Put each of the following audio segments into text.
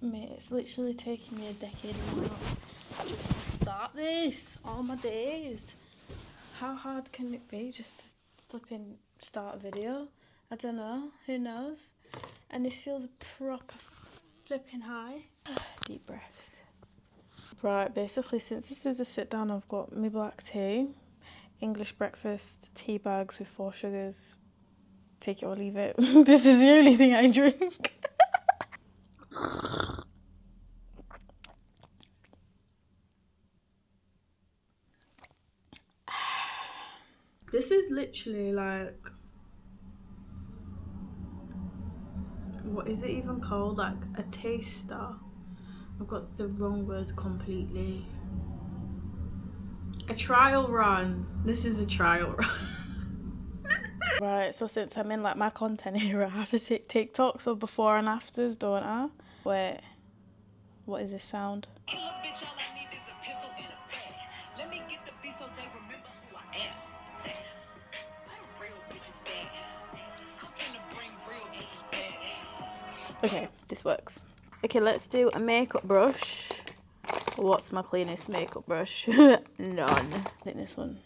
Mate, it's literally taking me a decade and a half just to start this. All my days. How hard can it be just to flipping start a video? I don't know. Who knows? And this feels proper flipping high. Deep breaths. Right, basically since this is a sit down, I've got my black tea, English breakfast, tea bags with 4 sugars. Take it or leave it. This is the only thing I drink. This is literally like, what is it even called? Like a taster. I've got the wrong word completely. A trial run. This is a trial run. Right, so since I'm in like my content here, I have to take TikToks of before and afters, don't I? Wait, what is this sound? Okay, this works. Okay, let's do a makeup brush. What's my cleanest makeup brush? None. I think this one.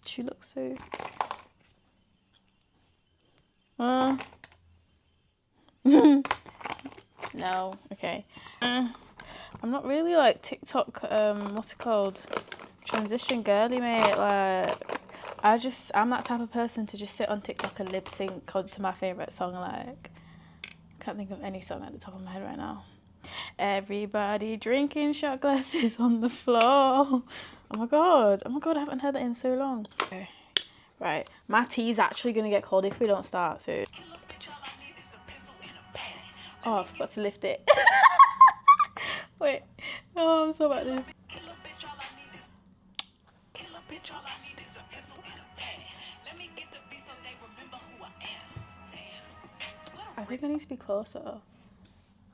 She looks so... No, okay. I'm not really like TikTok, what's it called? Transition girly, mate. Like, I'm that type of person to just sit on TikTok and lip sync to my favourite song. Like, I can't think of any song at the top of my head right now. Everybody drinking shot glasses on the floor. Oh my god, I haven't heard that in so long. Okay, right, my tea's actually gonna get cold if we don't start soon. Oh, I forgot to lift it. Wait, oh, I'm so bad at this. I think I need to be closer.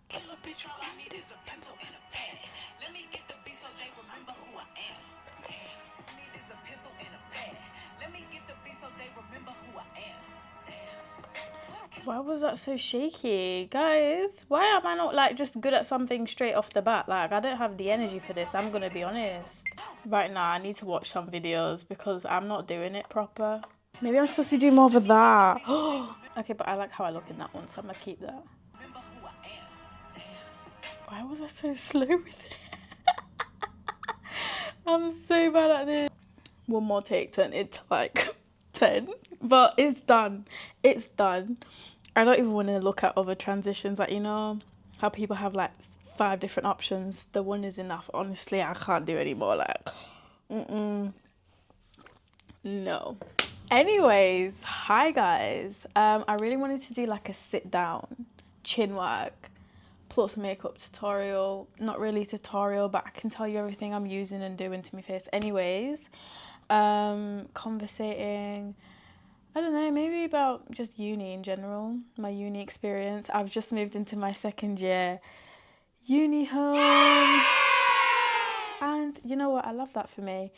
Kill a bitch, all I need is a pencil and a pad. Let me get the beat so they remember who I am. Damn. Need is a pencil and a pad. Let me get the beat so they remember who I am. Damn. Why was that so shaky? Guys, why am I not like just good at something straight off the bat? Like, I don't have the energy for this, I'm gonna be honest. Right now, I need to watch some videos because I'm not doing it proper. Maybe I'm supposed to be doing more of that. Okay, but I like how I look in that one, so I'm gonna keep that. Why was I so slow with it? I'm so bad at this. One more take, turn it to like 10. But it's done. It's done. I don't even want to look at other transitions. Like, you know how people have like 5 different options. The one is enough. Honestly, I can't do any more. Like, no. Anyways, hi guys. I really wanted to do like a sit down CHINWAG plus makeup tutorial. Not really tutorial, but I can tell you everything I'm using and doing to my face anyways. Conversating, I don't know, maybe about just uni in general, my uni experience. I've just moved into my 2nd year uni home, and you know what, I love that for me.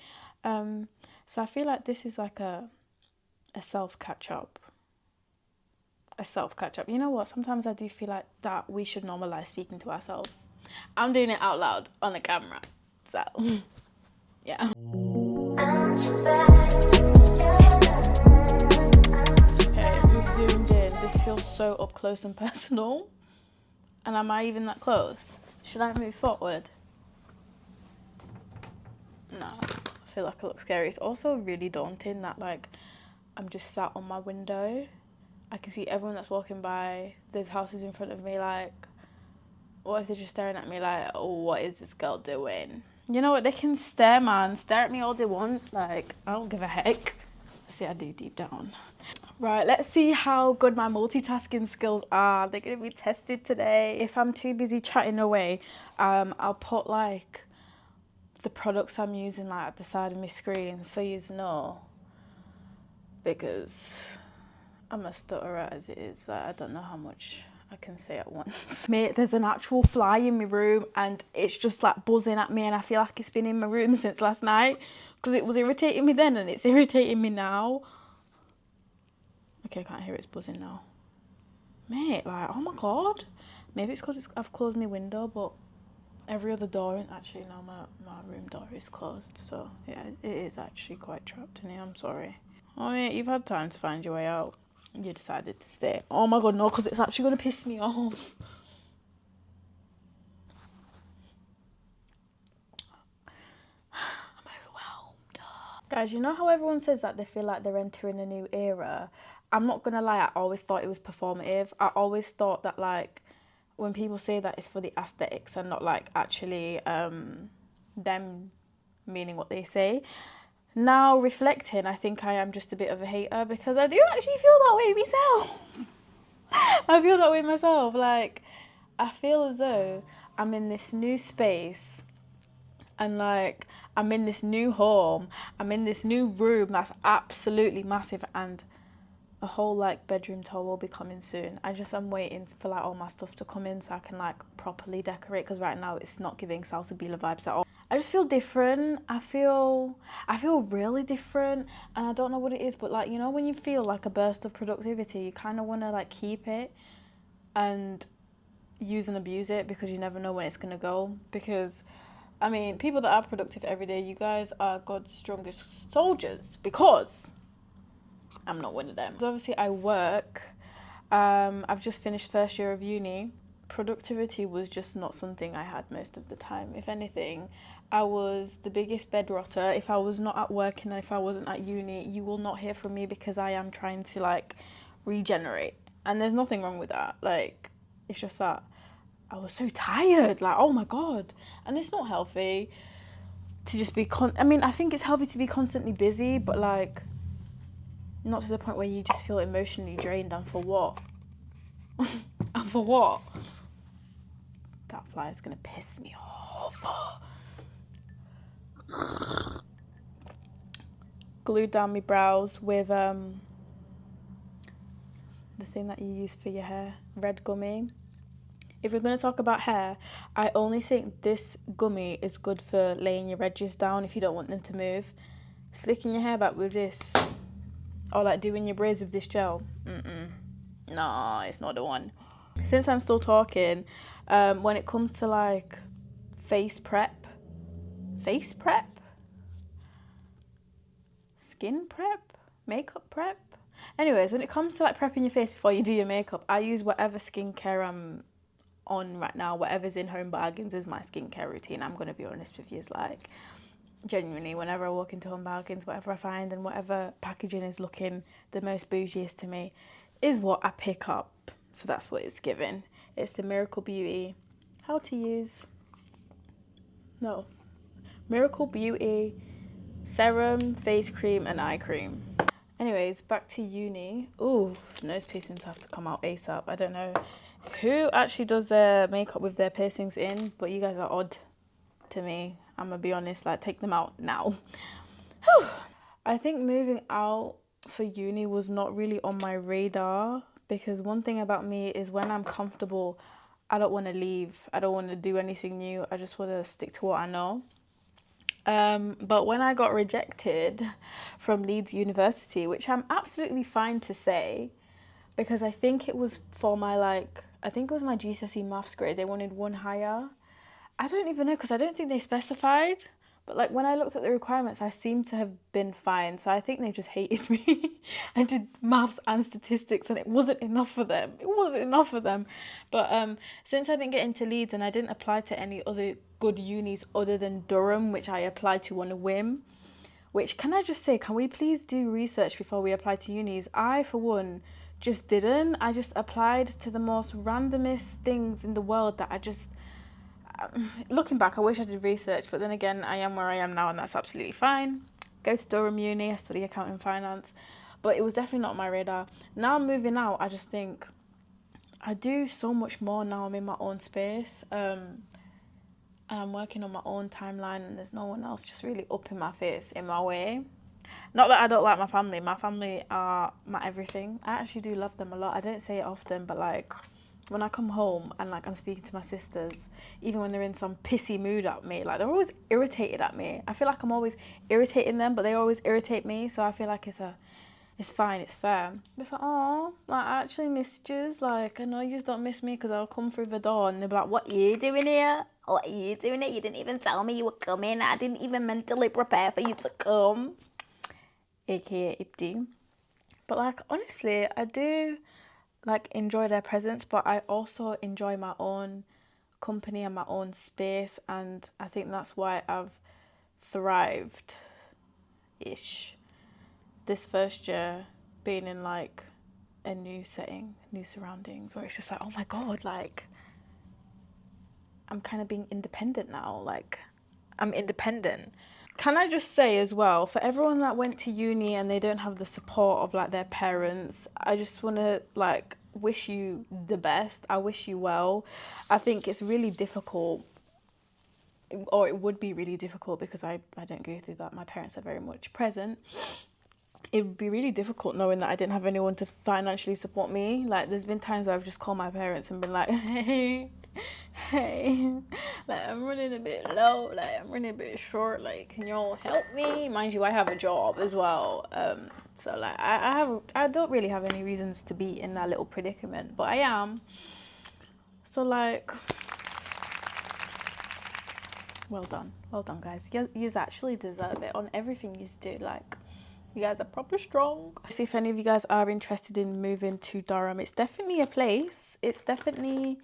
So I feel like this is like a self catch-up. You know what, sometimes I do feel like that we should normalize speaking to ourselves. I'm doing it out loud on the camera, so yeah. Okay, we've zoomed in. This feels so up close and personal. And am I even that close? Should I move forward? No, I feel like I look scary. It's also really daunting that like I'm just sat on my window. I can see everyone that's walking by. There's houses in front of me. Like, what if they're just staring at me like, oh, what is this girl doing? You know what? They can stare, man. Stare at me all they want. Like, I don't give a heck. See, I do deep down. Right, let's see how good my multitasking skills are. They're going to be tested today. If I'm too busy chatting away, I'll put like the products I'm using like at the side of my screen so you know, because I'm a stutterer as it is. Like, I don't know how much I can say at once. Mate, there's an actual fly in my room and it's just like buzzing at me, and I feel like it's been in my room since last night because it was irritating me then and it's irritating me now. Okay, I can't hear it's buzzing now. Mate, like, oh my god. Maybe it's because I've closed my window, but every other door, actually no, my room door is closed, so yeah, it is actually quite trapped in here. I'm sorry. Oh yeah, you've had time to find your way out. You decided to stay. Oh my god, no, because it's actually going to piss me off. I'm overwhelmed. Guys, you know how everyone says that they feel like they're entering a new era? I'm not going to lie, I always thought it was performative. I always thought that, like, when people say that, it's for the aesthetics and not, like, actually them meaning what they say. Now, reflecting, I think I am just a bit of a hater because I do actually feel that way myself. I feel that way myself. Like, I feel as though I'm in this new space and, like, I'm in this new home. I'm in this new room that's absolutely massive, and a whole, like, bedroom tour will be coming soon. I'm waiting for, like, all my stuff to come in so I can, like, properly decorate, because right now it's not giving Salsabila vibes at all. I just feel different. I feel really different, and I don't know what it is, but, like, you know when you feel like a burst of productivity, you kind of want to, like, keep it and use and abuse it, because you never know when it's going to go. Because, I mean, people that are productive every day, you guys are God's strongest soldiers, because I'm not one of them. So obviously I work. I've just finished first year of uni. Productivity was just not something I had most of the time. If anything, I was the biggest bed rotter. If I was not at work and if I wasn't at uni, you will not hear from me, because I am trying to, like, regenerate. And there's nothing wrong with that. Like, it's just that I was so tired. Like, oh my God. And it's not healthy to just be I think it's healthy to be constantly busy, but, like, not to the point where you just feel emotionally drained. And for what? And for what? That fly is gonna piss me off. Glued down my brows with the thing that you use for your hair, red gummy. If we're going to talk about hair, I only think this gummy is good for laying your edges down if you don't want them to move. Slicking your hair back with this, or, like, doing your braids with this gel, no, it's not the one. Since I'm still talking, when it comes to, like, face prep, skin prep, makeup prep. Anyways, when it comes to, like, prepping your face before you do your makeup, I use whatever skincare I'm on right now. Whatever's in Home Bargains is my skincare routine. I'm going to be honest with you. It's like, genuinely, whenever I walk into Home Bargains, whatever I find and whatever packaging is looking the most bougiest to me is what I pick up. So that's what it's given. It's the Miracle Beauty Miracle Beauty serum, face cream and eye cream. Anyways, back to uni. Ooh, nose piercings have to come out ASAP. I don't know who actually does their makeup with their piercings in, but you guys are odd to me. I'm gonna be honest, like, take them out now. I think moving out for uni was not really on my radar, because one thing about me is when I'm comfortable, I don't want to leave. I don't want to do anything new. I just want to stick to what I know. But when I got rejected from Leeds University, which I'm absolutely fine to say, because I think it was for my, like, I think it was my GCSE maths grade. They wanted one higher. I don't even know, because I don't think they specified. But, like, when I looked at the requirements, I seem to have been fine. So I think they just hated me. I did maths and statistics and it wasn't enough for them. But since I didn't get into Leeds and I didn't apply to any other good unis other than Durham, which I applied to on a whim, which, can I just say, can we please do research before we apply to unis? I, for one, just didn't. I just applied to the most randomest things in the world that I just... Looking back, I wish I did research, but then again, I am where I am now and that's absolutely fine. Go to Durham Uni, I study accounting and finance, but it was definitely not on my radar. Now moving out, I just think I do so much more now. I'm in my own space, and I'm working on my own timeline, and there's no one else just really up in my face, in my way. Not that I don't like my family are my everything. I actually do love them a lot. I don't say it often, but, like, when I come home and, like, I'm speaking to my sisters, even when they're in some pissy mood at me, like, they're always irritated at me. I feel like I'm always irritating them, but they always irritate me. So I feel like it's a It's fine, it's fair. It's like, oh, like, I actually missed yous. Like, I know yous don't miss me because I'll come through the door and they'll be like, what are you doing here? What are you doing here? You didn't even tell me you were coming. I didn't even mentally prepare for you to come. AKA Ibdi. But, like, honestly, I do, like, enjoy their presence, but I also enjoy my own company and my own space. And I think that's why I've thrived-ish this first year, being in like a new setting, new surroundings, where it's just like, oh my god, like I'm kind of being independent now. Like I'm independent. Can I just say as well, for everyone that went to uni and they don't have the support of like their parents, I just want to like wish you the best. I wish you well. I think it's really difficult, or it would be really difficult because I don't go through that. My parents are very much present. It would be really difficult knowing that I didn't have anyone to financially support me. Like, there's been times where I've just called my parents and been like, hey, like, I'm running a bit low, like, I'm running a bit short, like, can y'all help me? Mind you, I have a job as well. So, like, I don't really have any reasons to be in that little predicament, but I am. So, like, well done, guys. You actually deserve it on everything you do, like. You guys are proper strong. See if any of you guys are interested in moving to Durham. It's definitely a place. It's definitely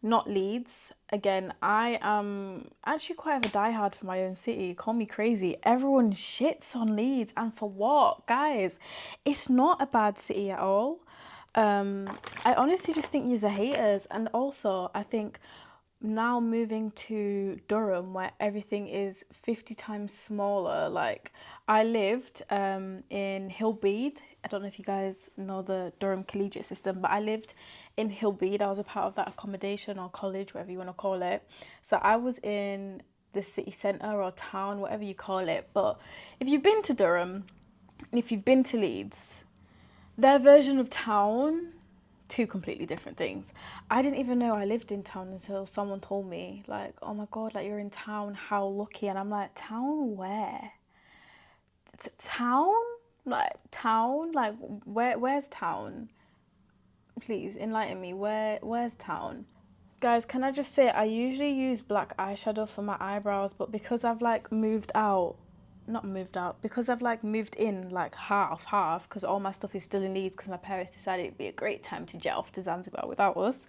not Leeds. Again, I am actually quite of a diehard for my own city. Call me crazy. Everyone shits on Leeds. And for what? Guys, it's not a bad city at all. I honestly just think you're haters. And also, I think now moving to Durham, where everything is 50 times smaller. Like, I lived in Hillbead. I don't know if you guys know the Durham collegiate system, but I lived in Hillbead. I was a part of that accommodation or college, whatever you want to call it. So I was in the city centre or town, whatever you call it. But if you've been to Durham and if you've been to Leeds, their version of town, two completely different things. I didn't even know I lived in town until someone told me, like, oh my god, like, you're in town, how lucky. And I'm like, town where? Town? Like, town? Like, where's town? Please enlighten me. Where's town? Guys, can I just say, I usually use black eyeshadow for my eyebrows, but because I've like because I've like moved in like half, because all my stuff is still in Leeds because my parents decided it'd be a great time to jet off to Zanzibar without us.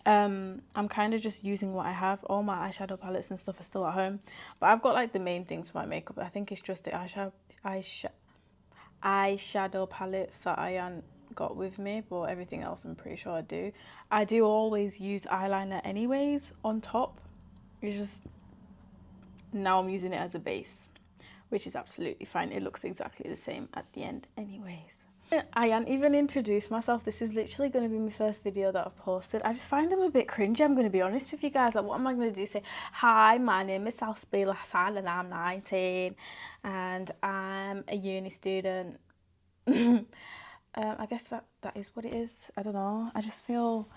I'm kind of just using what I have. All my eyeshadow palettes and stuff are still at home, but I've got like the main things for my makeup. I think it's just the eyeshadow palettes that I got with me, but everything else I'm pretty sure I do always use eyeliner anyways on top. It's just now I'm using it as a base, which is absolutely fine. It looks exactly the same at the end anyways. I ain't even introduced myself. This is literally going to be my first video that I've posted. I just find them a bit cringy, I'm going to be honest with you guys. Like, what am I going to do? Say, hi, my name is Salsabila.hasan and I'm 19 and I'm a uni student. I guess that is what it is. I don't know. I just feel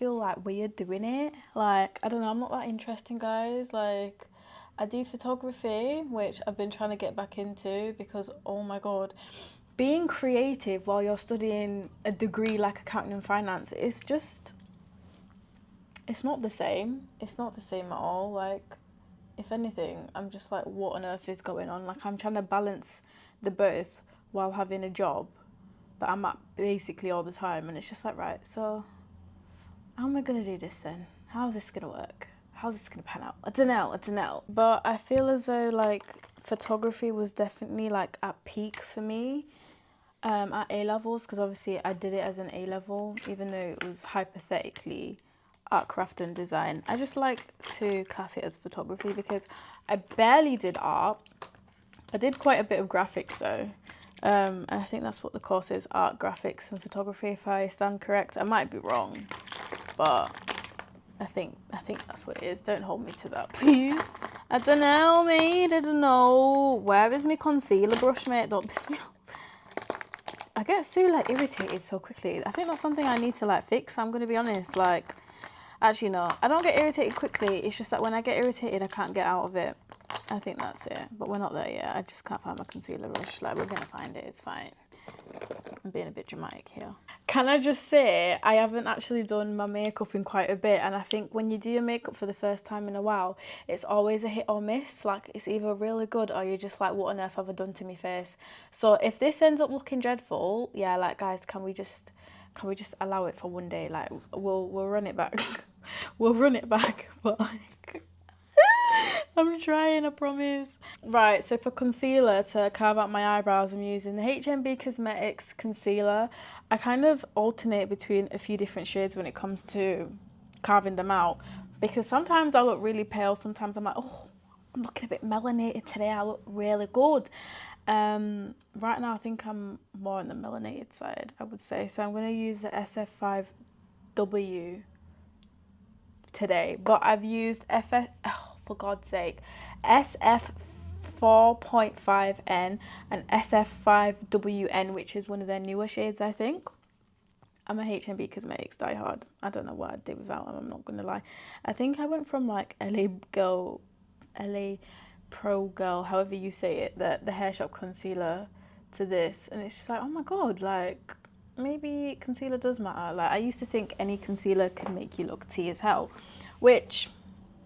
like weird doing it. Like, I don't know. I'm not that interesting, guys. Like, I do photography, which I've been trying to get back into because, oh my god, being creative while you're studying a degree like accounting and finance, it's not the same. It's not the same at all. Like, if anything, I'm just like, what on earth is going on? Like, I'm trying to balance the both while having a job that I'm at basically all the time, and it's just like, right, so how am I gonna do this then? How's this gonna work? How's this gonna pan out? I don't know. But I feel as though like photography was definitely like at peak for me at A-levels, because obviously I did it as an A-level, even though it was hypothetically art, craft and design. I just like to class it as photography because I barely did art. I did quite a bit of graphics though. I think that's what the course is, art, graphics and photography, if I stand correct. I might be wrong, but I think that's what it is. Don't hold me to that, please. I don't know, mate. I don't know. Where is my concealer brush, mate? Don't piss me off. I get so like irritated so quickly. I think that's something I need to like fix. I'm gonna be honest. Like, actually no, I don't get irritated quickly. It's just that when I get irritated, I can't get out of it. I think that's it, but we're not there yet. I just can't find my concealer brush. Like, we're gonna find it, it's fine. I'm being a bit dramatic here. Can I just say, I haven't actually done my makeup in quite a bit, and I think when you do your makeup for the first time in a while, it's always a hit or miss. Like, it's either really good or you're just like, what on earth have I done to my face? So if this ends up looking dreadful, yeah, like, guys, can we just allow it for one day? Like, we'll run it back. We'll run it back, but like, I'm trying, I promise. Right, so for concealer to carve out my eyebrows, I'm using the HMB Cosmetics concealer. I kind of alternate between a few different shades when it comes to carving them out, because sometimes I look really pale, sometimes I'm like, oh, I'm looking a bit melanated today, I look really good. Right now I think I'm more on the melanated side, I would say. So I'm going to use the SF5W today, but I've used for God's sake, SF 4.5N and SF5WN, which is one of their newer shades, I think. I'm a HMB Cosmetics diehard. I don't know what I'd do without them, I'm not gonna lie. I think I went from like LA Pro Girl, however you say it, the hair shop concealer, to this, and it's just like, oh my god, like, maybe concealer does matter. Like, I used to think any concealer could make you look tea as hell, which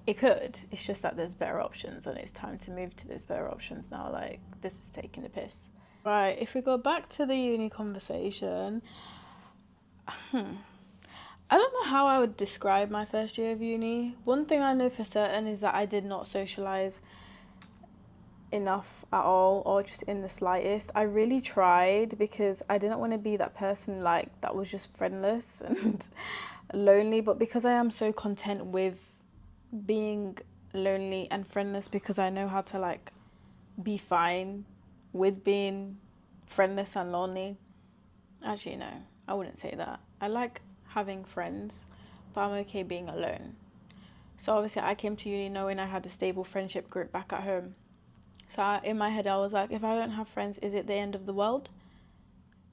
it could. It's just that there's better options, and it's time to move to those better options now. Like, this is taking the piss. Right, if we go back to the uni conversation, I don't know how I would describe my first year of uni. One thing I know for certain is that I did not socialise enough at all, or just in the slightest. I really tried, because I didn't want to be that person like that was just friendless and lonely, but because I am so content with being lonely and friendless, because I know how to like be fine with being friendless and lonely. Actually, no, I wouldn't say that. I like having friends, but I'm okay being alone. So obviously I came to uni knowing I had a stable friendship group back at home. So in my head I was like, if I don't have friends, is it the end of the world?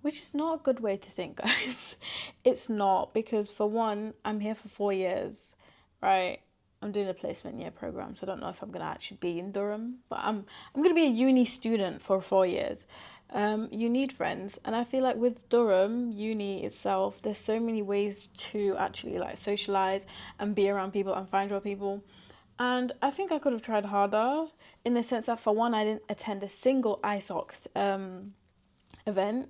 Which is not a good way to think, guys. It's not, because for one, I'm here for 4 years, right? I'm doing a placement year program, so I don't know if I'm gonna actually be in Durham, but I'm gonna be a uni student for 4 years. You need friends, and I feel like with Durham uni itself, there's so many ways to actually like socialize and be around people and find your people. And I think I could have tried harder, in the sense that, for one, I didn't attend a single ISOC event.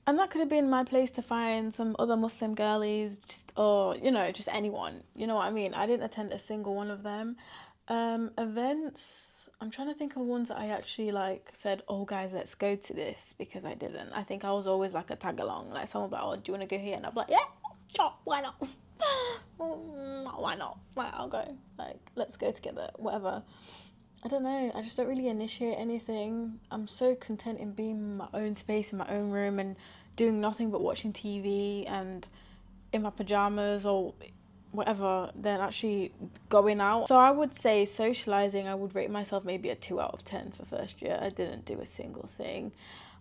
And that could have been my place to find some other Muslim girlies, just, or, you know, just anyone. You know what I mean? I didn't attend a single one of them. Events, I'm trying to think of ones that I actually, like, said, oh, guys, let's go to this, because I didn't. I think I was always, like, a tag-along. Like, someone would be like, oh, do you want to go here? And I'd be like, yeah, sure, why not? Why not? Right, I'll go. Like, let's go together, whatever. I don't know, I just don't really initiate anything. I'm so content in being in my own space, in my own room, and doing nothing but watching TV and in my pajamas or whatever, than actually going out. So I would say socialising, I would rate myself maybe a 2 out of 10 for first year. I didn't do a single thing.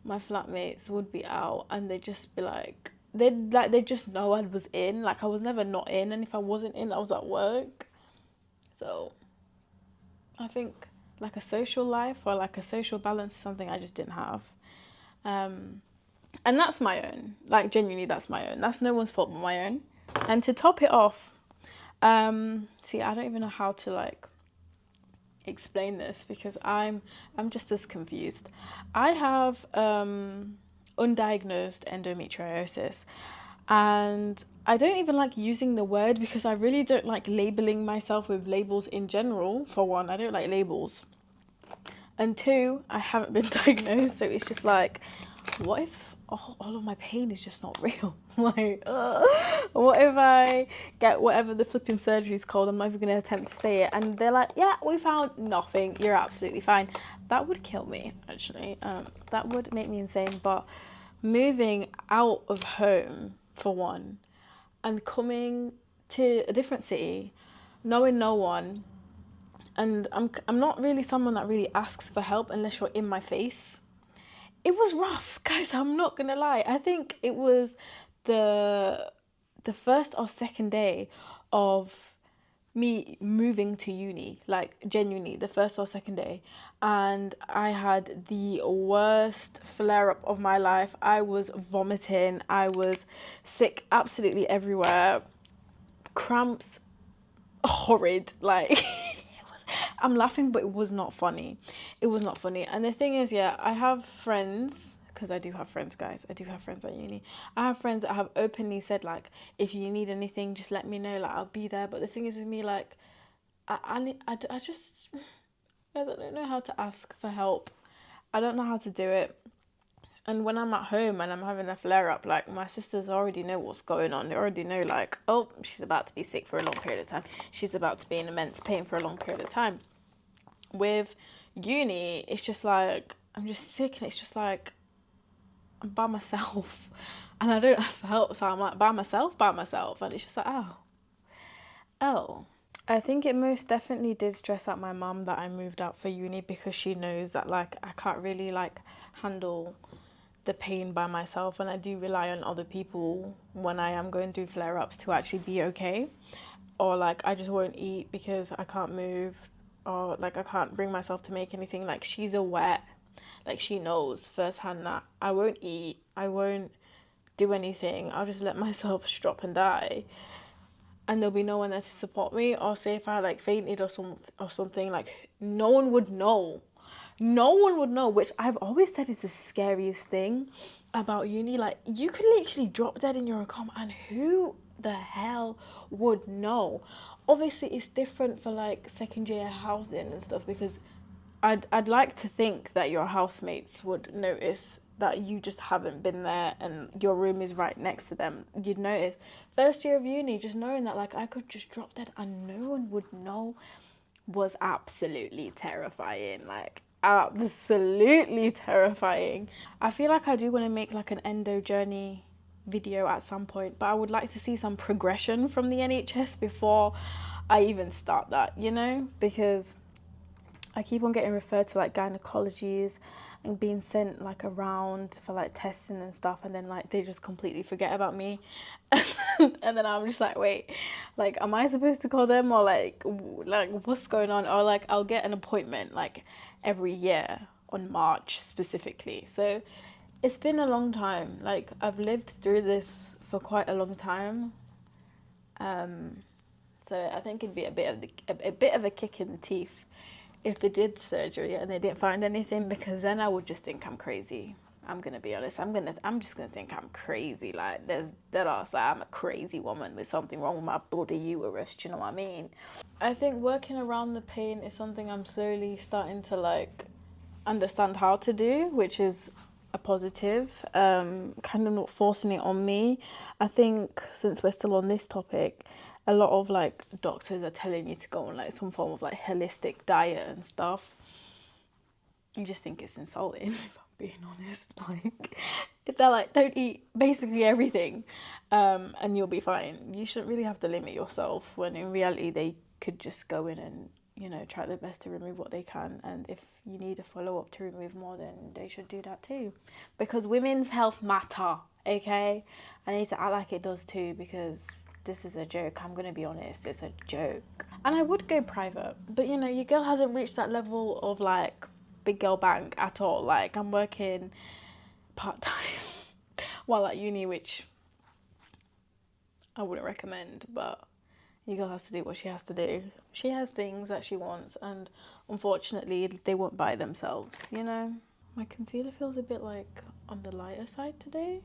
My flatmates would be out and they'd just be like, they'd just know I was in. Like, I was never not in, and if I wasn't in, I was at work. So I think like a social life or like a social balance is something I just didn't have. And that's my own. Like, genuinely, that's my own. That's no one's fault but my own. And to top it off, see, I don't even know how to like explain this, because I'm just as confused. I have undiagnosed endometriosis, and I don't even like using the word, because I really don't like labeling myself with labels in general. For one, I don't like labels. And two, I haven't been diagnosed, so it's just like, what if all of my pain is just not real? Like, what if I get whatever the flipping surgery is called? I'm not even going to attempt to say it. And they're like, yeah, we found nothing. You're absolutely fine. That would kill me, actually. That would make me insane. But moving out of home, for one, and coming to a different city, knowing no one, and I'm not really someone that really asks for help unless you're in my face. It was rough, guys, I'm not gonna lie. I think it was the first or second day of me moving to uni, like genuinely the first or second day, and I had the worst flare up of my life. I was vomiting, I was sick absolutely everywhere, cramps, horrid, like I'm laughing, but it was not funny. It was not funny. And the thing is, yeah, I have friends, because I do have friends, guys. I do have friends at uni. I have friends that have openly said, like, if you need anything, just let me know. Like, I'll be there. But the thing is with me, like, I just, I don't know how to ask for help. I don't know how to do it. And when I'm at home and I'm having a flare up, like, my sisters already know what's going on. They already know, like, oh, she's about to be sick for a long period of time. She's about to be in immense pain for a long period of time. With uni, it's just like, I'm just sick, and it's just like, I'm by myself. And I don't ask for help, so I'm like, by myself. And it's just like, oh. I think it most definitely did stress out my mum that I moved out for uni, because she knows that, like, I can't really, like, handle the pain by myself, and I do rely on other people when I am going through flare-ups to actually be okay. Or, like, I just won't eat because I can't move, or, like, I can't bring myself to make anything. Like, she's aware, like, she knows firsthand that I won't eat, I won't do anything, I'll just let myself drop and die, and there'll be no one there to support me. Or say if I, like, fainted or something, like, no one would know. No one would know, which I've always said is the scariest thing about uni. Like, you could literally drop dead in your account, and who the hell would know? Obviously, it's different for, like, second year housing and stuff, because I'd like to think that your housemates would notice that you just haven't been there and your room is right next to them. You'd notice. First year of uni, just knowing that, like, I could just drop dead and no one would know was absolutely terrifying. Like, absolutely terrifying. I feel like I do want to make, like, an endo journey video at some point, but I would like to see some progression from the NHS before I even start that, you know, because I keep on getting referred to, like, gynecologies and being sent, like, around for, like, testing and stuff, and then, like, they just completely forget about me. And then I'm just like, wait, like, am I supposed to call them, or like what's going on? Or, like, I'll get an appointment, like, every year on March specifically. So it's been a long time. Like, I've lived through this for quite a long time. So I think it'd be a bit of a kick in the teeth if they did surgery and they didn't find anything, because then I would just think I'm crazy. I'm gonna be honest. I'm just gonna think I'm crazy. Like, there's that also, I'm a crazy woman with something wrong with my bloody uterus. Do you know what I mean? I think working around the pain is something I'm slowly starting to, like, understand how to do, which is a positive. Kind of not forcing it on me. I think since we're still on this topic, a lot of, like, doctors are telling you to go on, like, some form of, like, holistic diet and stuff. You just think it's insulting, if I'm being honest. Like, if they're like, don't eat basically everything, and you'll be fine. You shouldn't really have to limit yourself, when in reality they could just go in and, you know, try their best to remove what they can. And if you need a follow-up to remove more, then they should do that too. Because women's health matter, okay? I need to act like it does too, because this is a joke. I'm going to be honest, it's a joke. And I would go private, but, you know, your girl hasn't reached that level of, like, big girl bank at all. Like, I'm working part-time while at uni, which I wouldn't recommend, but your girl has to do what she has to do. She has things that she wants, and unfortunately they won't buy themselves, you know? My concealer feels a bit, like, on the lighter side today.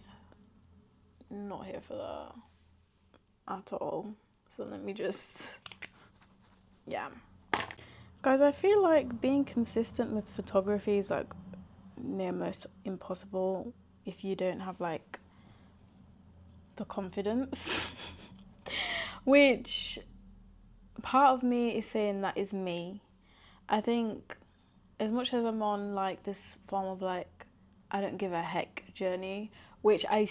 Not here for that at all. So let me just, yeah. Guys, I feel like being consistent with photography is, like, near most impossible if you don't have, like, the confidence. Which part of me is saying that is me. I think as much as I'm on, like, this form of, like, I don't give a heck journey, which I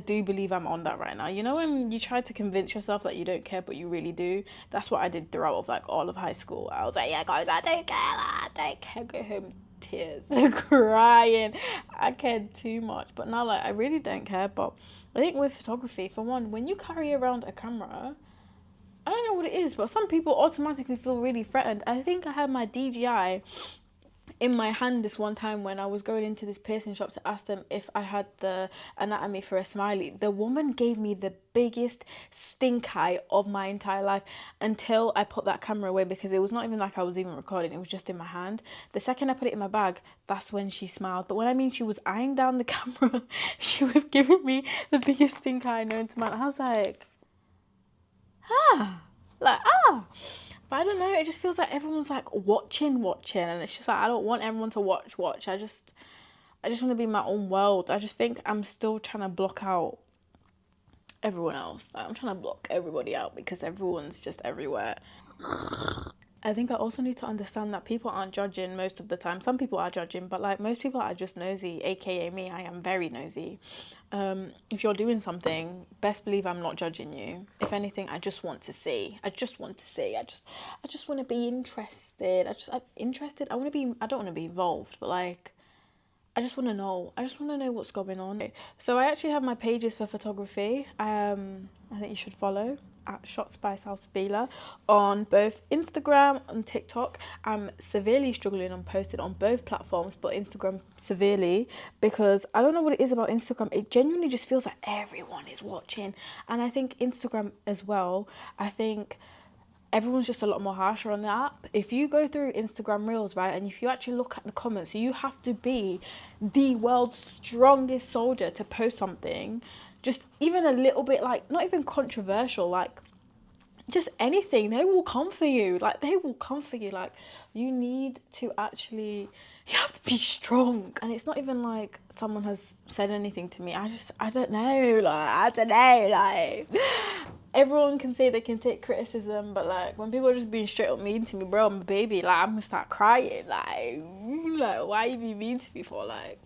do believe I'm on that right now. You know, when you try to convince yourself that you don't care, but you really do? That's what I did throughout of, like, all of high school. I was like, yeah, guys, I don't care. Go home, tears, crying. I cared too much. But now, like, I really don't care. But I think with photography, for one, when you carry around a camera, I don't know what it is, but some people automatically feel really threatened. I think I had my DGI in my hand this one time when I was going into this piercing shop to ask them if I had the anatomy for a smiley. The woman gave me the biggest stink eye of my entire life until I put that camera away, because it was not even like I was even recording, it was just in my hand. The second I put it in my bag, that's when she smiled. But when I mean she was eyeing down the camera, she was giving me the biggest stink eye known to man. I was like, but I don't know, it just feels like everyone's like watching, and it's just like, I don't want everyone to watch. I just want to be in my own world. I just think I'm still trying to block out everyone else. Like, I'm trying to block everybody out because everyone's just everywhere. I think I also need to understand that people aren't judging most of the time. Some people are judging, but like most people are just nosy, aka me. I am very nosy. If you're doing something, best believe I'm not judging you. If anything, I just want to see. I just want to be interested. Interested. I don't want to be involved, but like, I just want to know. I just want to know what's going on. So I actually have my pages for photography. I think you should follow at ShotsbySalsabila on both Instagram and TikTok. I'm severely struggling on posting on both platforms, but Instagram severely, because I don't know what it is about Instagram. It genuinely just feels like everyone is watching. And I think Instagram as well, I think everyone's just a lot more harsher on the app. If you go through Instagram Reels, right, and if you actually look at the comments, you have to be the world's strongest soldier to post something, just even a little bit, like, not even controversial, like, just anything. They will come for you. Like, you need to actually, you have to be strong. And it's not even like someone has said anything to me. I don't know, like, everyone can say they can take criticism, but like, when people are just being straight up mean to me, bro, I'm a baby, like, I'm gonna start crying, like why you being mean to me for, like.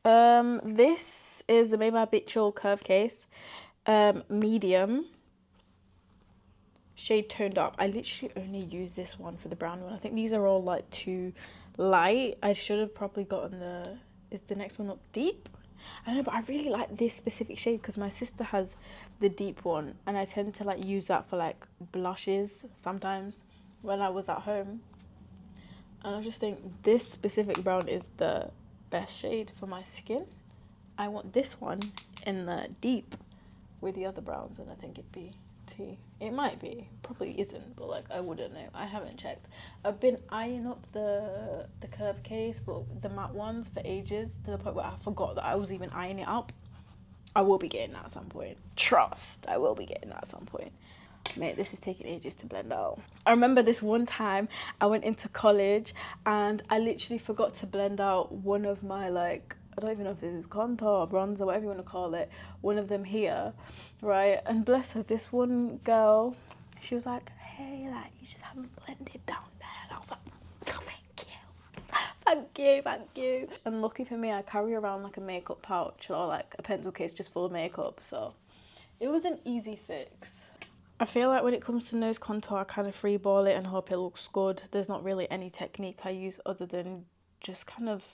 This is the Made by Bitchel curve case, medium, shade toned up. I literally only use this one for the brown one. I think these are all like too light. I should have probably gotten is the next one up deep? I don't know, but I really like this specific shade because my sister has the deep one, and I tend to like use that for like blushes sometimes when I was at home. And I just think this specific brown is the best shade for my skin. I want this one in the deep with the other browns, and I think it'd be tea. It might be, probably isn't, but like, I wouldn't know. I haven't checked. I've been eyeing up the curve case, but the matte ones for ages, to the point where I forgot that I was even eyeing it up. I will be getting that at some point. Trust, I will be getting that at some point. Mate, this is taking ages to blend out. I remember this one time I went into college and I literally forgot to blend out one of my, like, I don't even know if this is contour or bronzer, whatever you want to call it, one of them here, right? And bless her, this one girl, she was like, hey, like, you just haven't blended down there. And I was like, oh, thank you. And lucky for me, I carry around like a makeup pouch or like a pencil case just full of makeup, so it was an easy fix. I feel like when it comes to nose contour, I kind of freeball it and hope it looks good. There's not really any technique I use other than just kind of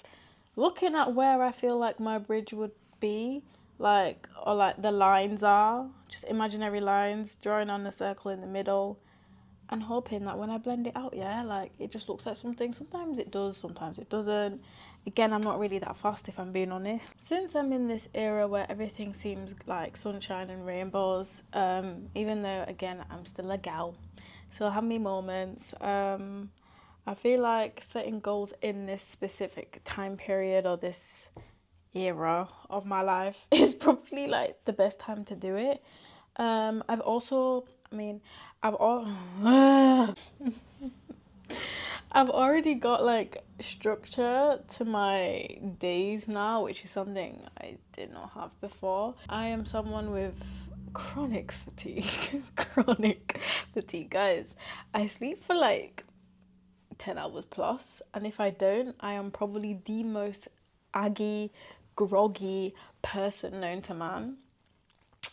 looking at where I feel like my bridge would be, like, or like the lines are, just imaginary lines, drawing on a circle in the middle and hoping that when I blend it out, yeah, like, it just looks like something. Sometimes it does, sometimes it doesn't. Again, I'm not really that fast, if I'm being honest. Since I'm in this era where everything seems like sunshine and rainbows, even though, again, I'm still a gal, still have me moments, I feel like setting goals in this specific time period or this era of my life is probably like the best time to do it. I've also, I've already got like structure to my days now, which is something I did not have before. I am someone with chronic fatigue. Chronic fatigue, guys. I sleep for like 10 hours plus, and if I don't, I am probably the most aggy, groggy person known to man.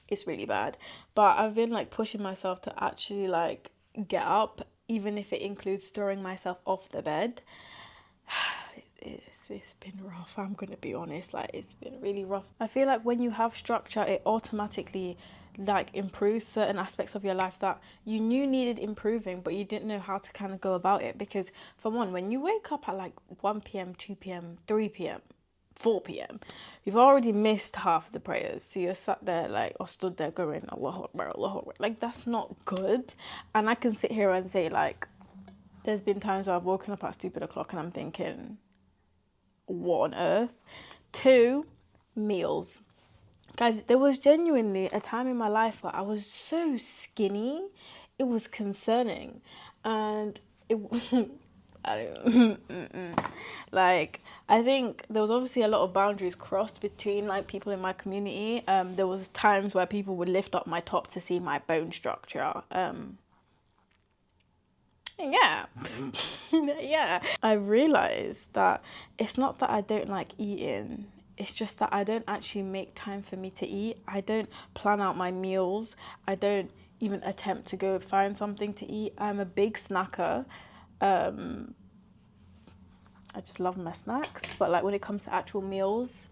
It's really bad, but I've been like pushing myself to actually like get up, even if it includes throwing myself off the bed. it's been rough. I'm gonna be honest, like it's been really rough. I feel like when you have structure, it automatically like improves certain aspects of your life that you knew needed improving, but you didn't know how to kind of go about it. Because for one, when you wake up at like 1 p.m, 2 p.m, 3 p.m, 4 p.m, you've already missed half the prayers, so you're sat there like, or stood there going Allahu Akbar, Allahu Akbar. Like that's not good. And I can sit here and say like, there's been times where I've woken up at stupid o'clock and I'm thinking, what on earth? 2, meals. Guys, there was genuinely a time in my life where I was so skinny, it was concerning. And it, I don't, like, I think there was obviously a lot of boundaries crossed between like people in my community. There was times where people would lift up my top to see my bone structure. Yeah. Yeah. I realized that it's not that I don't like eating, it's just that I don't actually make time for me to eat. I don't plan out my meals. I don't even attempt to go find something to eat. I'm a big snacker. I just love my snacks, but like when it comes to actual meals,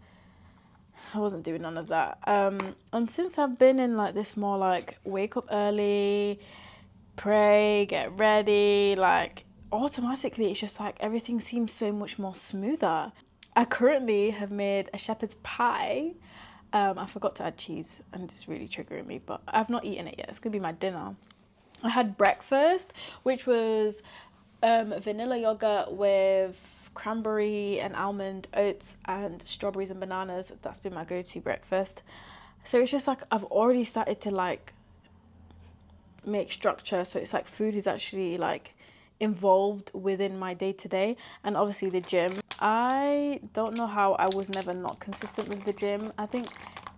I wasn't doing none of that. And since I've been in like this more like wake up early, pray, get ready, like automatically it's just like everything seems so much more smoother. I currently have made a shepherd's pie. I forgot to add cheese and it's really triggering me, but I've not eaten it yet. It's gonna be my dinner. I had breakfast, which was vanilla yogurt with cranberry and almond oats and strawberries and bananas. That's been my go-to breakfast. So it's just like I've already started to like make structure, so it's like food is actually like involved within my day-to-day. And obviously the gym, I don't know how I was never not consistent with the gym. I think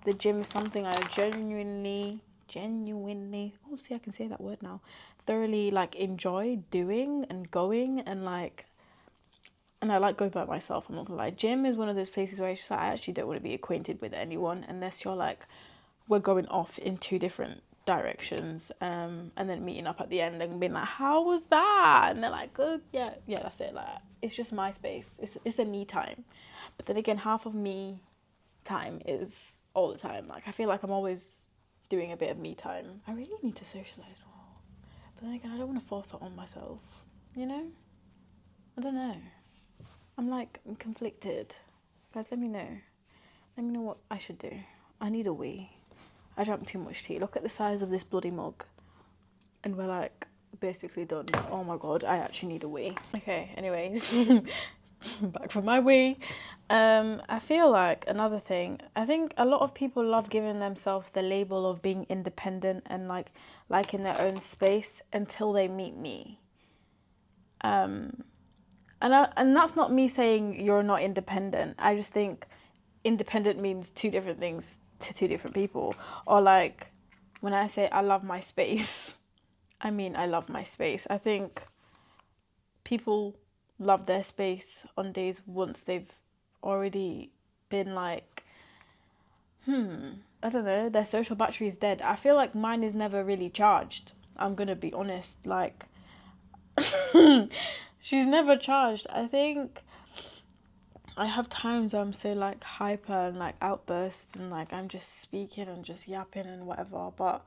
the gym is something I genuinely, oh see I can say that word now, thoroughly like enjoy doing and going, and like, and I like going by myself, I'm not gonna lie. Gym is one of those places where it's just like I actually don't want to be acquainted with anyone unless you're like, we're going off in 2 different directions, and then meeting up at the end and being like, how was that? And they're like, good, yeah, that's it. Like it's just my space. It's a me time. But then again, half of me time is all the time. Like I feel like I'm always doing a bit of me time. I really need to socialize more, but then again, I don't want to force it on myself, you know? I don't know. I'm conflicted. Guys, let me know what I should do. I need a wee. I drank too much tea. Look at the size of this bloody mug. And we're like basically done. Oh my god, I actually need a wee. Okay, anyways. Back from my wee. I feel like another thing, I think a lot of people love giving themselves the label of being independent and like in their own space until they meet me. And that's not me saying you're not independent. I just think independent means 2 different things to 2 different people. Or like when I say I love my space, I mean I love my space. I think people love their space on days once they've already been like, I don't know, their social battery is dead. I feel like mine is never really charged. I'm gonna be honest, like she's never charged. I think I have times where I'm so like hyper and like outbursts and like I'm just speaking and just yapping and whatever, but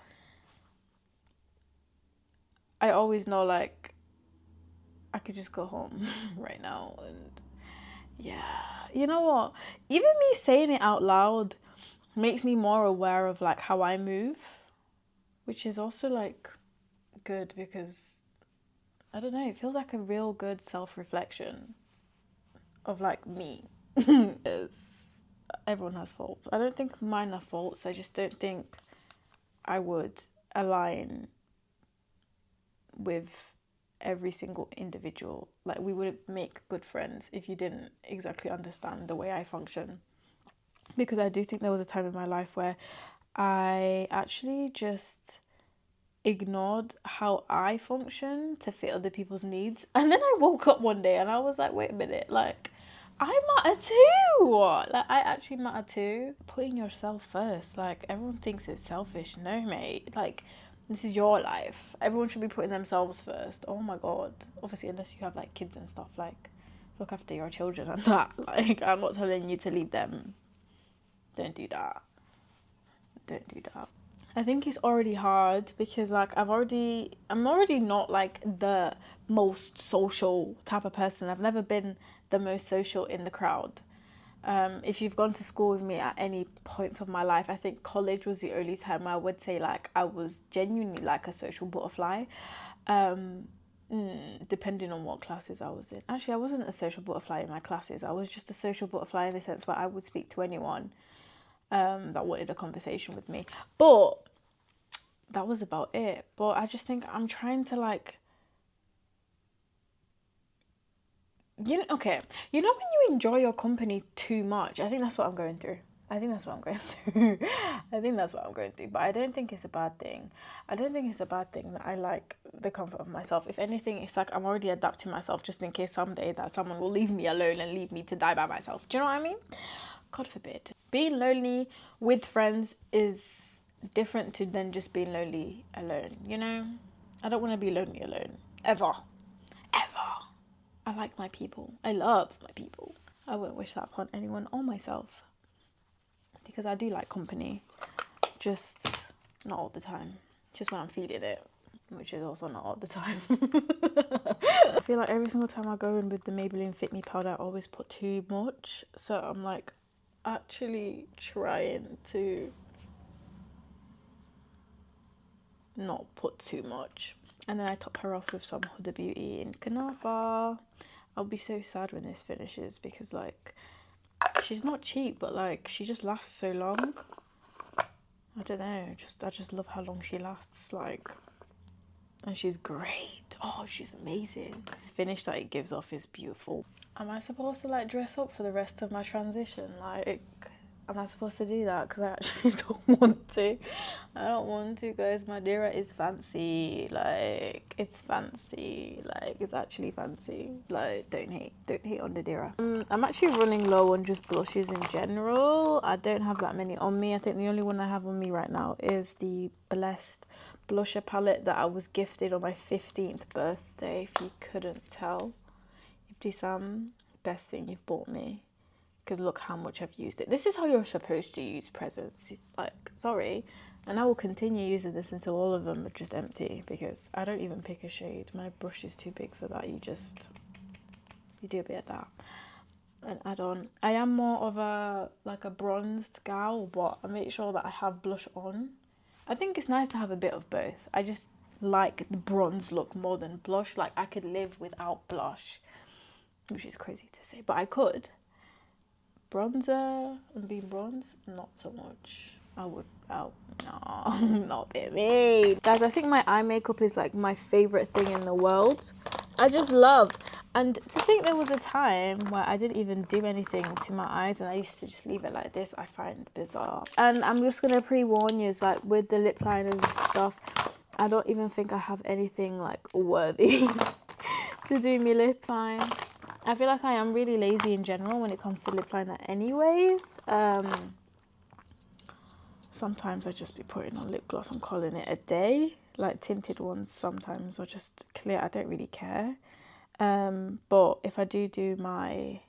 I always know like I could just go home right now. And yeah, you know what, even me saying it out loud makes me more aware of like how I move, which is also like good because I don't know, it feels like a real good self-reflection of like me. Everyone has faults. I don't think mine are faults. I just don't think I would align with every single individual. Like we would make good friends if you didn't exactly understand the way I function. Because I do think there was a time in my life where I actually just ignored how I function to fit other people's needs. And then I woke up one day and I was like, wait a minute, like I matter too. Like I actually matter too. Putting yourself first. Like everyone thinks it's selfish. No, mate. Like this is your life. Everyone should be putting themselves first. Oh my god. Obviously, unless you have like kids and stuff. Like look after your children and that. Like, I'm not telling you to leave them. Don't do that. Don't do that. I think it's already hard because like I'm already not like the most social type of person. I've never been the most social in the crowd. If you've gone to school with me at any points of my life, I think college was the only time I would say like I was genuinely like a social butterfly. Depending on what classes I was in. Actually, I wasn't a social butterfly in my classes. I was just a social butterfly in the sense where I would speak to anyone that wanted a conversation with me. But that was about it. But I just think I'm trying to like, okay, when you enjoy your company too much, I think that's what I'm going through. I think that's what I'm going through. But I don't think it's a bad thing. I don't think it's a bad thing that I like the comfort of myself. If anything, it's like I'm already adapting myself just in case someday that someone will leave me alone and leave me to die by myself. Do you know what I mean? God forbid. Being lonely with friends is different to than just being lonely alone, I don't want to be lonely alone. Ever. I like my people. I love my people. I wouldn't wish that upon anyone or myself. Because I do like company. Just not all the time. Just when I'm feeling it. Which is also not all the time. I feel like every single time I go in with the Maybelline Fit Me powder, I always put too much. So I'm like actually trying to not put too much. And then I top her off with some Huda Beauty in Kanafa. I'll be so sad when this finishes because like she's not cheap, but like she just lasts so long. I don't know, I just love how long she lasts, like, and she's great. Oh, she's amazing. The finish that it gives off is beautiful. Am I supposed to like dress up for the rest of my transition? Like, am I supposed to do that? Because I actually don't want to. I don't want to, guys. My Dira is fancy. Like, it's fancy. Like, it's actually fancy. Like, don't hate on the Dira. I'm actually running low on just blushes in general. I don't have that many on me. I think the only one I have on me right now is the Blessed blusher palette that I was gifted on my 15th birthday, if you couldn't tell. Ibtisam, best thing you've bought me. Because look how much I've used it. This is how you're supposed to use presents. Like, sorry. And I will continue using this until all of them are just empty. Because I don't even pick a shade. My brush is too big for that. You do a bit of that. And add on. I am more of a bronzed gal. But I make sure that I have blush on. I think it's nice to have a bit of both. I just like the bronze look more than blush. Like, I could live without blush. Which is crazy to say. But I could. Bronzer and being bronze, not so much. No, not a bit me. Guys, I think my eye makeup is like my favourite thing in the world. I just love. And to think there was a time where I didn't even do anything to my eyes and I used to just leave it like this, I find bizarre. And I'm just going to pre-warn you, like with the lip liners and stuff, I don't even think I have anything like worthy to do my lips. Fine. I feel like I am really lazy in general when it comes to lip liner anyways. Sometimes I just be putting on lip gloss and calling it a day. Like tinted ones sometimes are just clear. I don't really care. But if I do my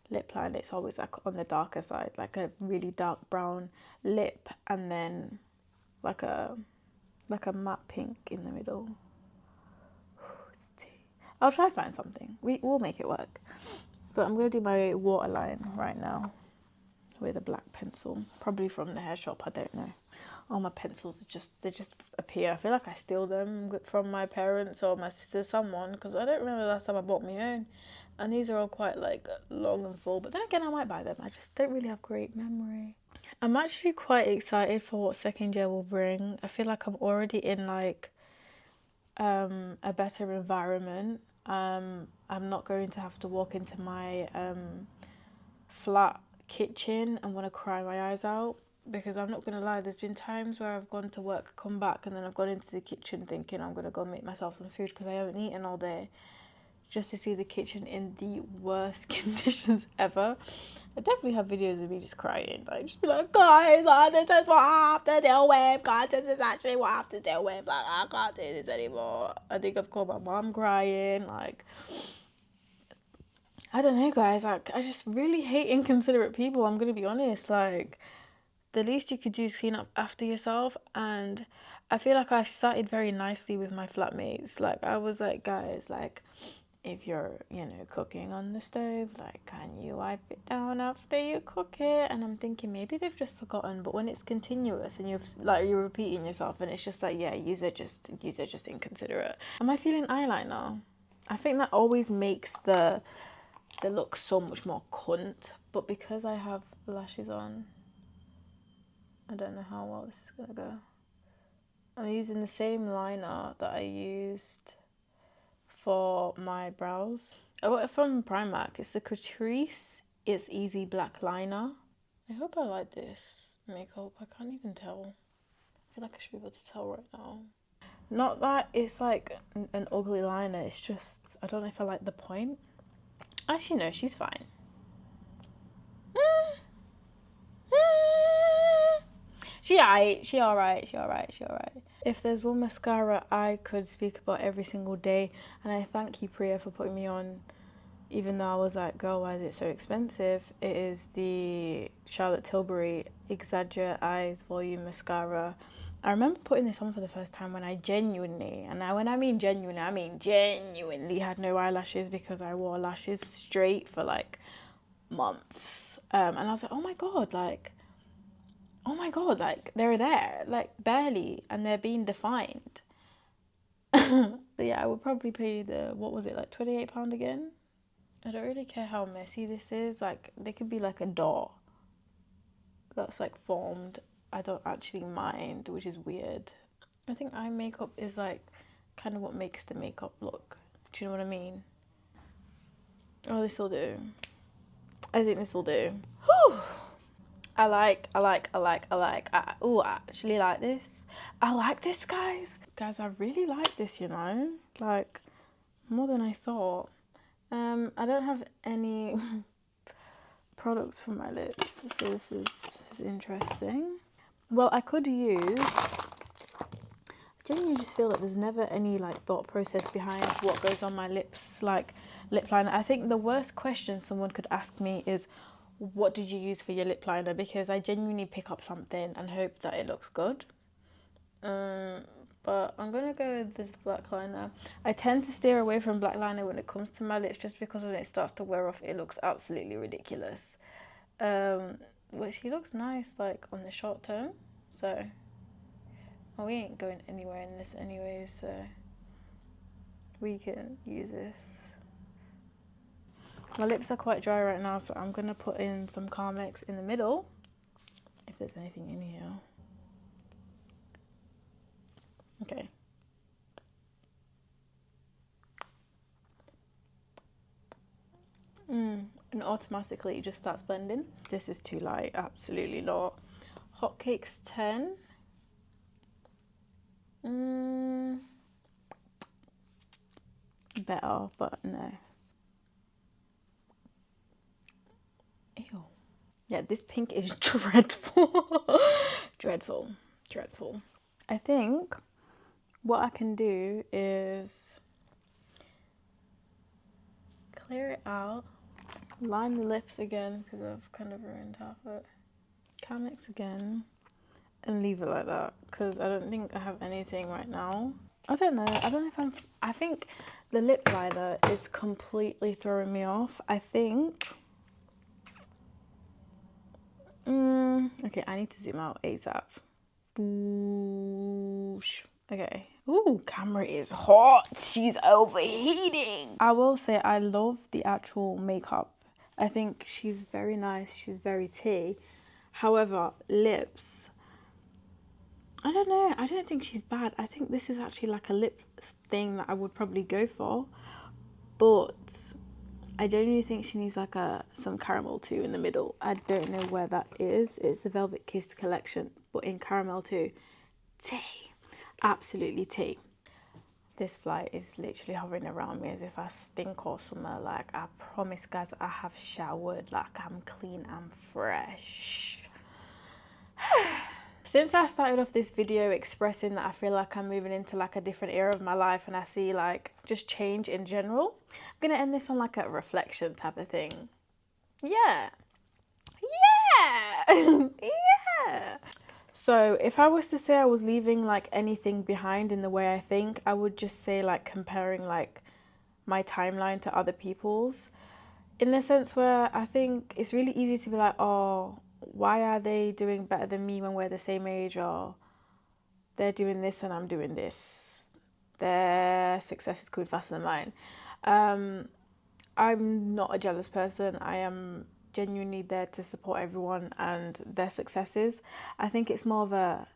lip liner, it's always like on the darker side. Like a really dark brown lip and then like a matte pink in the middle. I'll try to find something. We'll make it work. But I'm going to do my waterline right now with a black pencil. Probably from the hair shop, I don't know. All my pencils, they just appear. I feel like I steal them from my parents or my sister, someone. Because I don't remember the last time I bought my own. And these are all quite like long and full. But then again, I might buy them. I just don't really have great memory. I'm actually quite excited for what second year will bring. I feel like I'm already in like a better environment. I'm not going to have to walk into my flat kitchen and want to cry my eyes out, because I'm not going to lie, there's been times where I've gone to work, come back, and then I've gone into the kitchen thinking I'm going to go make myself some food because I haven't eaten all day, just to see the kitchen in the worst conditions ever. I definitely have videos of me just crying, like just be like, guys, this is what I have to deal with, guys, this is actually what I have to deal with, like I can't do this anymore. I think I've called my mom crying, like I don't know, guys. Like, I just really hate inconsiderate people. I'm gonna be honest. Like, the least you could do is clean up after yourself. And I feel like I started very nicely with my flatmates. Like, I was like, guys, like, if you're, you know, cooking on the stove, like, can you wipe it down after you cook it? And I'm thinking maybe they've just forgotten. But when it's continuous and you're repeating yourself, and it's just like, yeah, you're just inconsiderate. Am I feeling eyeliner? I think that always makes the look so much more cunt. But because I have lashes on, I don't know how well this is gonna go. I'm using the same liner that I used for my brows. I got it from Primark. It's the Catrice It's Easy Black Liner. I hope I like this makeup. I can't even tell. I feel like I should be able to tell right now. Not that it's like an ugly liner, it's just, I don't know if I like the point. Actually, no, she's fine. She alright. If there's one mascara I could speak about every single day, and I thank you, Priya, for putting me on, even though I was like, girl, why is it so expensive? It is the Charlotte Tilbury Exaggerate Eyes Volume Mascara. I remember putting this on for the first time when I genuinely, and when I mean genuinely, I mean genuinely had no eyelashes, because I wore lashes straight for like months. And I was like, oh my god, like they're there, like barely, and they're being defined. But yeah, I would probably pay what was it, like £28 again? I don't really care how messy this is. Like, there could be like a dot that's like formed. I don't actually mind, which is weird. I think eye makeup is like kind of what makes the makeup look. Do you know what I mean? Oh, this will do. I think this will do. Whew. I actually like this. I like this, guys. Guys, I really like this, you know? Like, more than I thought. I don't have any products for my lips, so this is interesting. Well, I could use... I genuinely just feel like there's never any, like, thought process behind what goes on my lips, like, lip liner. I think the worst question someone could ask me is, what did you use for your lip liner? Because I genuinely pick up something and hope that it looks good. But I'm gonna go with this black liner. I tend to steer away from black liner when it comes to my lips, just because when it starts to wear off, it looks absolutely ridiculous. But she looks nice, like, on the short term. So, well, we ain't going anywhere in this anyway, so we can use this. My lips are quite dry right now, so I'm gonna put in some Carmex in the middle, if there's anything in here. Okay. And automatically it just starts blending. This is too light, absolutely not. Hotcakes 10. Better, but no. Ew. Yeah, this pink is dreadful. Dreadful. I think what I can do is clear it out, line the lips again, because I've kind of ruined half of it. Carmex again, and leave it like that, because I don't think I have anything right now. I don't know if I think the lip liner is completely throwing me off. I think... okay, I need to zoom out ASAP. Okay. Ooh, camera is hot. She's overheating. I will say I love the actual makeup. I think she's very nice. She's very tea. However, lips... I don't know. I don't think she's bad. I think this is actually like a lip thing that I would probably go for. But I genuinely think she needs like some caramel too in the middle. I don't know where that is. It's the Velvet Kiss collection, but in caramel too. Tea. Absolutely tea. This fly is literally hovering around me as if I stink or something. Like, I promise, guys, I have showered. Like, I'm clean, I'm fresh. Since I started off this video expressing that I feel like I'm moving into like a different era of my life and I see like just change in general, I'm gonna end this on like a reflection type of thing. Yeah. Yeah. So if I was to say I was leaving like anything behind in the way I think, I would just say like comparing like my timeline to other people's, in the sense where I think it's really easy to be like, oh, why are they doing better than me when we're the same age, or they're doing this and I'm doing this, their success is coming faster than mine. I'm not a jealous person. I am genuinely there to support everyone and their successes. I think it's more of a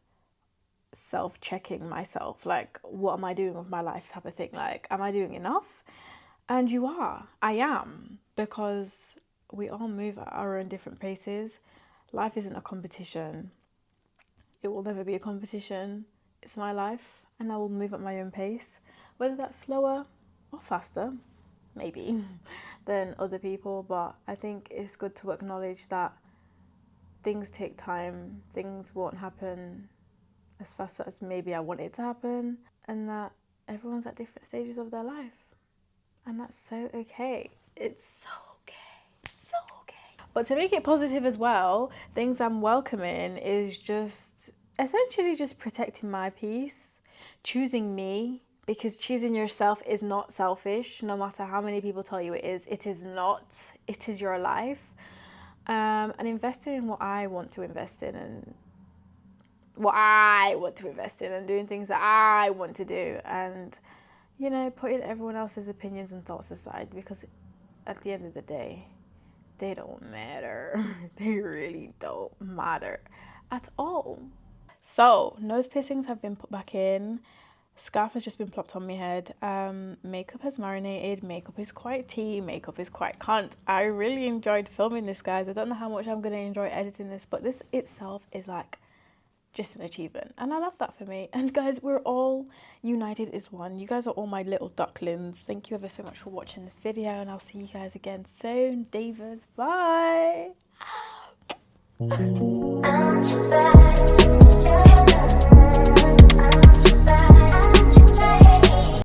self-checking myself, like, what am I doing with my life type of thing. Like, am I doing enough? And you are. I am, because we all move at our own different paces. Life isn't a competition. It will never be a competition. It's my life and I will move at my own pace, whether that's slower or faster, maybe, than other people. But I think it's good to acknowledge that things take time, things won't happen as fast as maybe I want it to happen, and that everyone's at different stages of their life. And that's so okay. It's so okay. So okay. But to make it positive as well, things I'm welcoming is just essentially just protecting my peace, choosing me, because choosing yourself is not selfish, no matter how many people tell you it is. It is not. It is your life. And investing in what I want to invest in, and doing things that I want to do, and putting everyone else's opinions and thoughts aside, because at the end of the day, they don't matter. They really don't matter at all. So, nose piercings have been put back in. Scarf has just been plopped on my head. Makeup has marinated. Makeup is quite tea. Makeup is quite cunt. I really enjoyed filming this, guys. I don't know how much I'm going to enjoy editing this, but this itself is like just an achievement, and I love that for me. And guys, we're all united as one. You guys are all my little ducklings. Thank you ever so much for watching this video, and I'll see you guys again soon. Divas, bye.